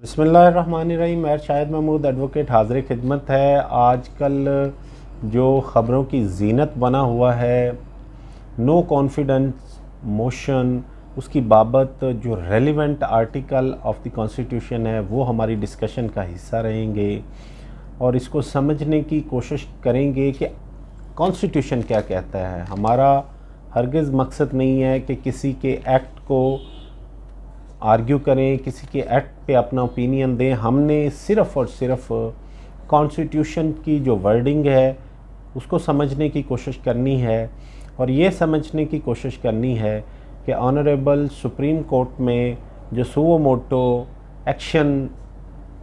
बिस्मिल्लाहिर्रहमानिर्रहीम। मैं शाहिद महमूद एडवोकेट हाज़िर खिदमत है। आजकल जो ख़बरों की ज़ीनत बना हुआ है नो कॉन्फिडेंस मोशन, उसकी बाबत जो relevant article of the constitution है वो हमारी डिस्कशन का हिस्सा रहेंगे और इसको समझने की कोशिश करेंगे कि कॉन्स्टिट्यूशन क्या कहता है। हमारा हरगिज़ मकसद नहीं है कि किसी के एक्ट को आर्ग्यू करें, किसी के एक्ट पे अपना ओपिनियन दें। हमने सिर्फ़ और सिर्फ कॉन्स्टिट्यूशन की जो वर्डिंग है उसको समझने की कोशिश करनी है और ये समझने की कोशिश करनी है कि ऑनरेबल सुप्रीम कोर्ट में जो सुओ मोटो एक्शन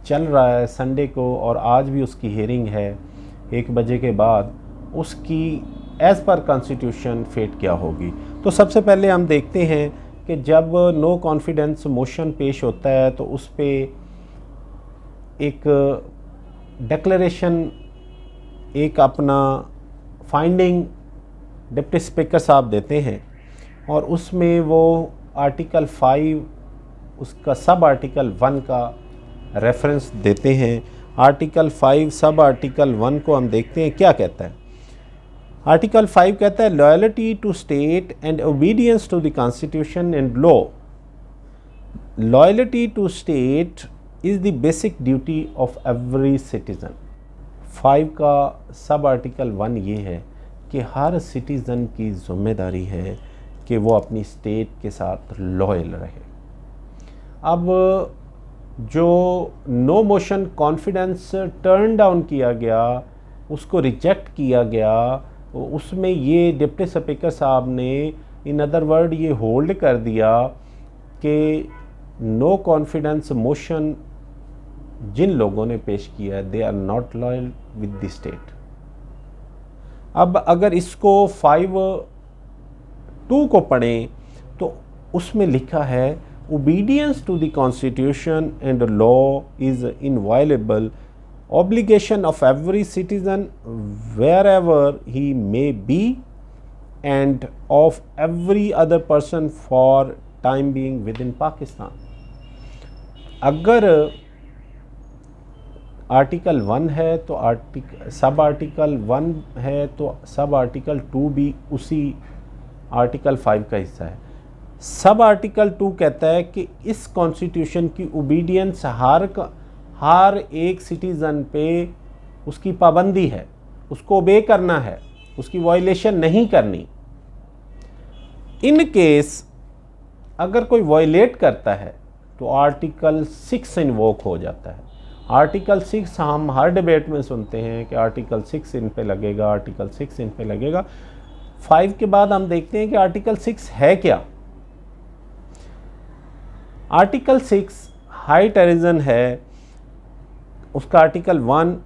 चल रहा है संडे को और आज भी उसकी हियरिंग है 1 बजे के बाद, उसकी एज़ पर कॉन्स्टिट्यूशन फेट क्या होगी। तो सबसे पहले हम देखते हैं कि जब नो कॉन्फिडेंस मोशन पेश होता है तो उस पे एक डिक्लेरेशन, एक अपना फाइंडिंग डिप्टी स्पीकर साहब देते हैं और उसमें वो आर्टिकल 5 उसका सब आर्टिकल 1 का रेफरेंस देते हैं। आर्टिकल 5 सब आर्टिकल 1 को हम देखते हैं क्या कहता है। आर्टिकल 5 कहता है loyalty to state and obedience to the constitution and law. Loyalty to state is the basic duty of every citizen. 5 का सब आर्टिकल 1 ये है कि हर सिटीज़न की ज़िम्मेदारी है कि वो अपनी स्टेट के साथ लॉयल रहे। अब जो no motion confidence turn down किया गया, उसको रिजेक्ट किया गया, उसमें ये डिप्टी स्पीकर साहब ने इन अदर वर्ड ये होल्ड कर दिया कि नो कॉन्फिडेंस मोशन जिन लोगों ने पेश किया है they are not loyal with the state. अब अगर इसको 5(2) को पढ़ें तो उसमें लिखा है obedience to the constitution and law is inviolable obligation of every citizen wherever he may be and of every other person for time being within Pakistan। अगर आर्टिकल 1 है तो सब आर्टिकल 1 है तो सब आर्टिकल 2 भी उसी आर्टिकल 5 का हिस्सा है। सब आर्टिकल 2 कहता है कि इस कॉन्स्टिट्यूशन की ओबीडियंस हर एक सिटीज़न पे उसकी पाबंदी है, उसको ओबे करना है, उसकी वायलेशन नहीं करनी। इन केस अगर कोई वायलेट करता है तो आर्टिकल 6 इन्वोक हो जाता है। आर्टिकल 6 हम हर डिबेट में सुनते हैं कि आर्टिकल 6 इन पे लगेगा, आर्टिकल 6 इन पे लगेगा। 5 के बाद हम देखते हैं कि आर्टिकल 6 है क्या। आर्टिकल 6 हाई टेररिज्म है, उसका article 1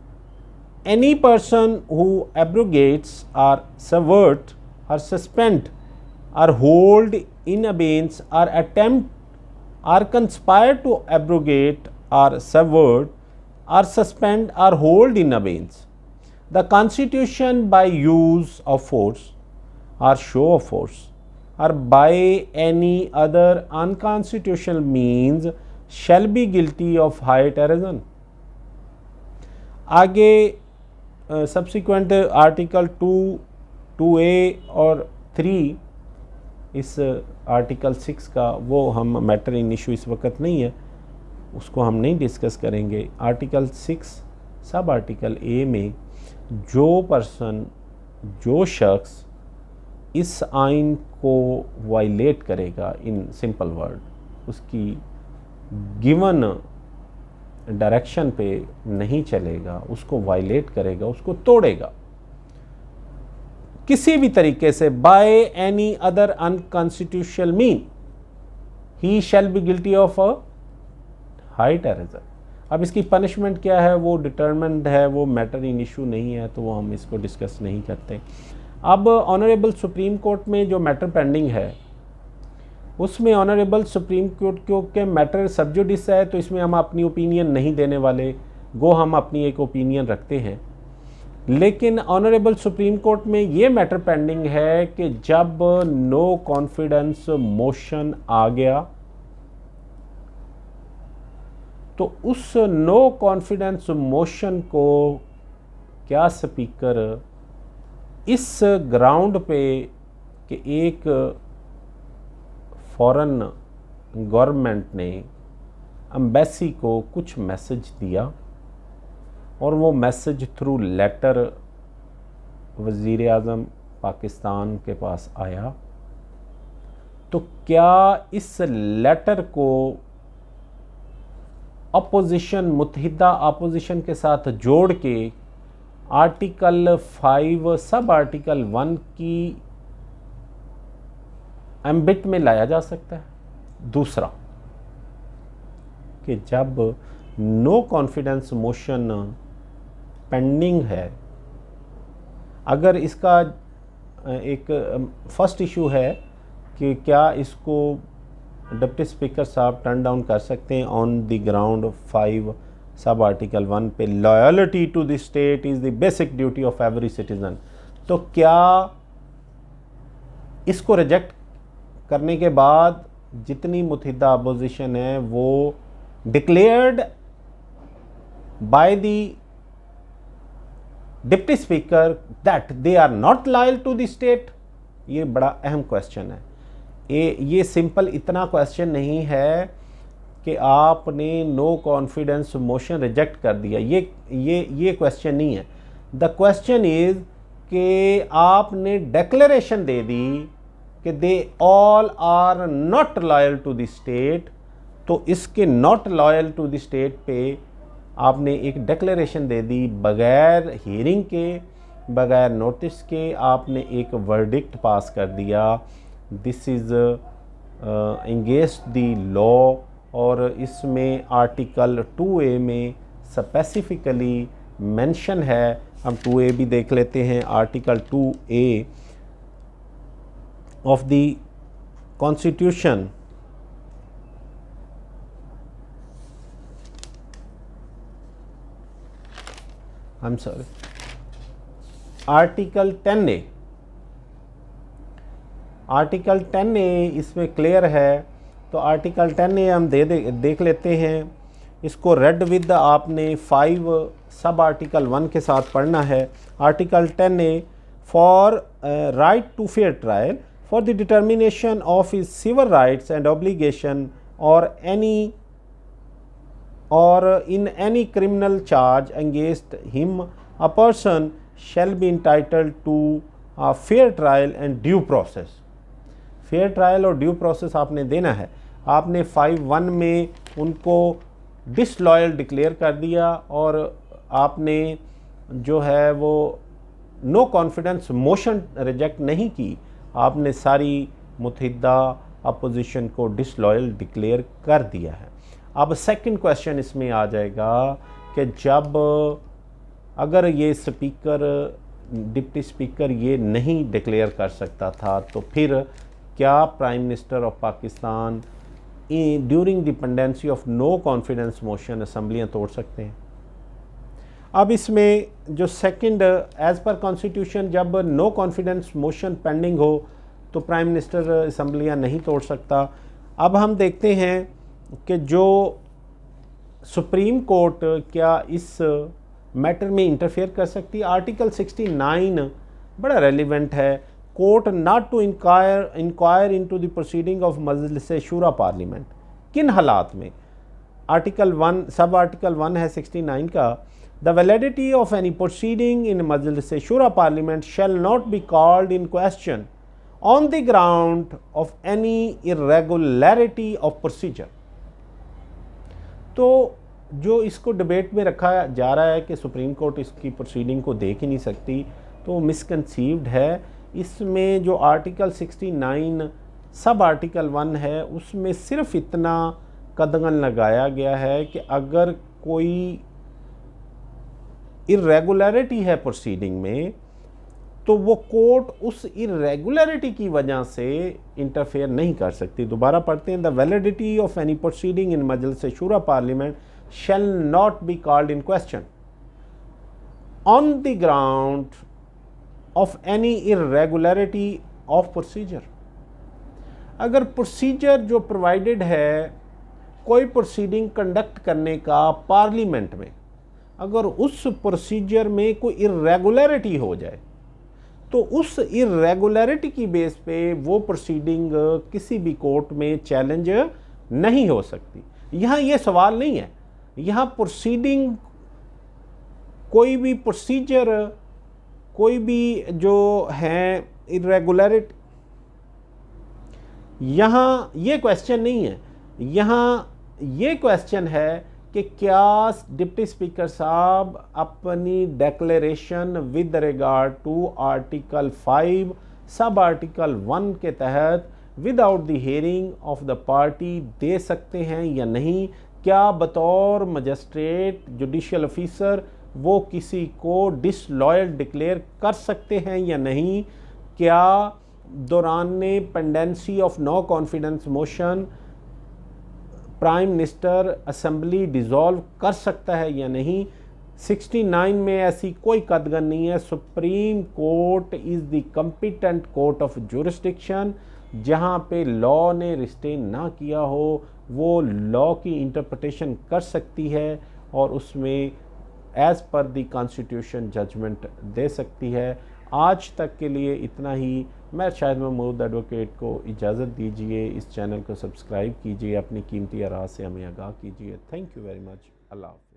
any person who abrogates or subvert or suspend or hold in abeyance or attempt or conspire to abrogate or subvert or suspend or hold in abeyance the constitution by use of force or show of force or by any other unconstitutional means shall be guilty of high terrorism. आगे subsequent article 2, 2A और 3 इस article 6 का, वो हम matter in issue इस वक्त नहीं है, उसको हम नहीं डिस्कस करेंगे। आर्टिकल 6 सब आर्टिकल A में जो पर्सन, जो शख्स इस आइन को वायलेट करेगा, इन सिंपल वर्ड, उसकी गिवन डायरेक्शन पे नहीं चलेगा, उसको वायलेट करेगा, उसको तोड़ेगा किसी भी तरीके से, bye any other unconstitutional mean, he shell be guilty of a high terrorism. अब इसकी पनिशमेंट क्या है वो डिटरमिन्ड है, वो मैटर इन इशू नहीं है, तो वो हम इसको डिस्कस नहीं करते। अब ऑनरेबल सुप्रीम कोर्ट में जो मैटर पेंडिंग है उसमें ऑनरेबल सुप्रीम कोर्ट के मैटर सब जुडिस है, तो इसमें हम अपनी ओपिनियन नहीं देने वाले, गो हम अपनी एक ओपिनियन रखते हैं। लेकिन ऑनरेबल सुप्रीम कोर्ट में ये मैटर पेंडिंग है कि जब नो कॉन्फिडेंस मोशन आ गया तो उस नो कॉन्फिडेंस मोशन को क्या स्पीकर इस ग्राउंड पे कि एक फॉरेन गवर्नमेंट ने एम्बेसी को कुछ मैसेज दिया और वो मैसेज थ्रू लेटर वज़ीर आज़म पाकिस्तान के पास आया, तो क्या इस लेटर को अपोजिशन, मुत्तहिदा अपोजिशन के साथ जोड़ के आर्टिकल 5 सब आर्टिकल 1 की एम्बिट में लाया जा सकता है? दूसरा कि जब नो कॉन्फिडेंस मोशन पेंडिंग है, अगर इसका एक फर्स्ट इशू है कि क्या इसको डिप्टी स्पीकर साहब टर्न डाउन कर सकते हैं on the ground 5 sub article 1 पे loyalty to the state is the basic duty of every citizen, तो क्या इसको रिजेक्ट करने के बाद जितनी मुत्तहिदा अपोजिशन है वो declared by the deputy speaker that they are not loyal to the state? ये बड़ा अहम क्वेश्चन है। ये सिंपल इतना क्वेश्चन नहीं है कि आपने नो कॉन्फिडेंस मोशन रिजेक्ट कर दिया, ये क्वेश्चन नहीं है। द क्वेश्चन इज कि आपने डिक्लेरेशन दे दी कि they all are not loyal to the state, तो इसके not loyal to the state पे आपने एक डिक्लेरेशन दे दी बगैर हियरिंग के, बगैर नोटिस के आपने एक वर्डिक्ट पास कर दिया, this is against the law. और इसमें आर्टिकल 2A में स्पेसिफिकली मेंशन है, हम 2A भी देख लेते हैं। Article 2A of the constitution article 10A, article 10A इसमें क्लियर है, तो आर्टिकल 10A हम देख लेते हैं। इसको रेड विद आपने 5 सब आर्टिकल 1 के साथ पढ़ना है। Article 10A for right to fair trial for the determination of his civil rights and obligation और in any criminal charge against him, a person shall be entitled to a fair trial and due process. Fair trial और due process आपने देना है। आपने 5(1) में उनको disloyal declare कर दिया और आपने जो है वो नो कॉन्फिडेंस मोशन रिजेक्ट नहीं की, आपने सारी मुत्तहिदा अपोजिशन को डिसलॉयल डिक्लेयर कर दिया है। अब सेकंड क्वेश्चन इसमें आ जाएगा कि जब अगर ये स्पीकर, डिप्टी स्पीकर ये नहीं डिक्लेयर कर सकता था, तो फिर क्या prime minister of Pakistan during the pendency of no confidence motion असम्बलियाँ तोड़ सकते हैं? अब इसमें जो सेकंड, एज पर कॉन्स्टिट्यूशन जब नो कॉन्फिडेंस मोशन पेंडिंग हो तो प्राइम मिनिस्टर असम्बलियाँ नहीं तोड़ सकता। अब हम देखते हैं कि जो सुप्रीम कोर्ट क्या इस मैटर में इंटरफेयर कर सकती है। आर्टिकल 69 बड़ा रेलिवेंट है। Court not to inquire into the proceeding of Majlis Shoora parliament. किन हालात में? आर्टिकल 1 सब आर्टिकल 1 है 69 का, the validity of any proceeding in Majlis Shoora parliament shall not be called in question on the ground of any irregularity of procedure. तो जो इसको debate में रखा जा रहा है कि सुप्रीम कोर्ट इसकी प्रोसीडिंग को देख ही नहीं सकती, तो मिसकंसीव्ड है। इसमें जो आर्टिकल 69 सब आर्टिकल 1 है उसमें सिर्फ इतना कदगन लगाया गया है कि अगर कोई इरेगुलरिटी है प्रोसीडिंग में तो वो कोर्ट उस इरेगुलरिटी की वजह से इंटरफेयर नहीं कर सकती। दोबारा पढ़ते हैं, the validity of any proceeding in Majlis Shoora parliament shall not be called in question on the ground of any irregularity of procedure। अगर प्रोसीजर जो प्रोवाइडेड है कोई प्रोसीडिंग कंडक्ट करने का पार्लियामेंट में, अगर उस प्रोसीजर में कोई इरेगुलरिटी हो जाए तो उस इरेगुलरिटी की बेस पे वो प्रोसीडिंग किसी भी कोर्ट में चैलेंज नहीं हो सकती। यहाँ ये सवाल नहीं है, यहाँ प्रोसीडिंग कोई भी प्रोसीजर, कोई भी जो है इरेगुलरिटी, यहाँ ये क्वेश्चन नहीं है। यहाँ ये क्वेश्चन है कि क्या डिप्टी स्पीकर साहब अपनी declaration with regard to article 5 sub article 1 के तहत without the hearing of the party दे सकते हैं या नहीं? क्या बतौर मजिस्ट्रेट जुडिशियल ऑफिसर वो किसी को डिसलॉयल डिक्लेयर कर सकते हैं या नहीं? क्या दौरान pendency of no confidence motion prime minister assembly dissolve कर सकता है या नहीं? 69 में ऐसी कोई कदगन नहीं है। Supreme court is the competent court of jurisdiction. जहाँ पे लॉ ने रिस्टेन ना किया हो वो लॉ की इंटरप्रिटेशन कर सकती है और उसमें as per the constitution judgement दे सकती है। आज तक के लिए इतना ही। मैं शाहिद महमूद एडवोकेट को इजाज़त दीजिए। इस चैनल को सब्सक्राइब कीजिए, अपनी कीमती आरा से हमें आगाह कीजिए। Thank you very much. Allah.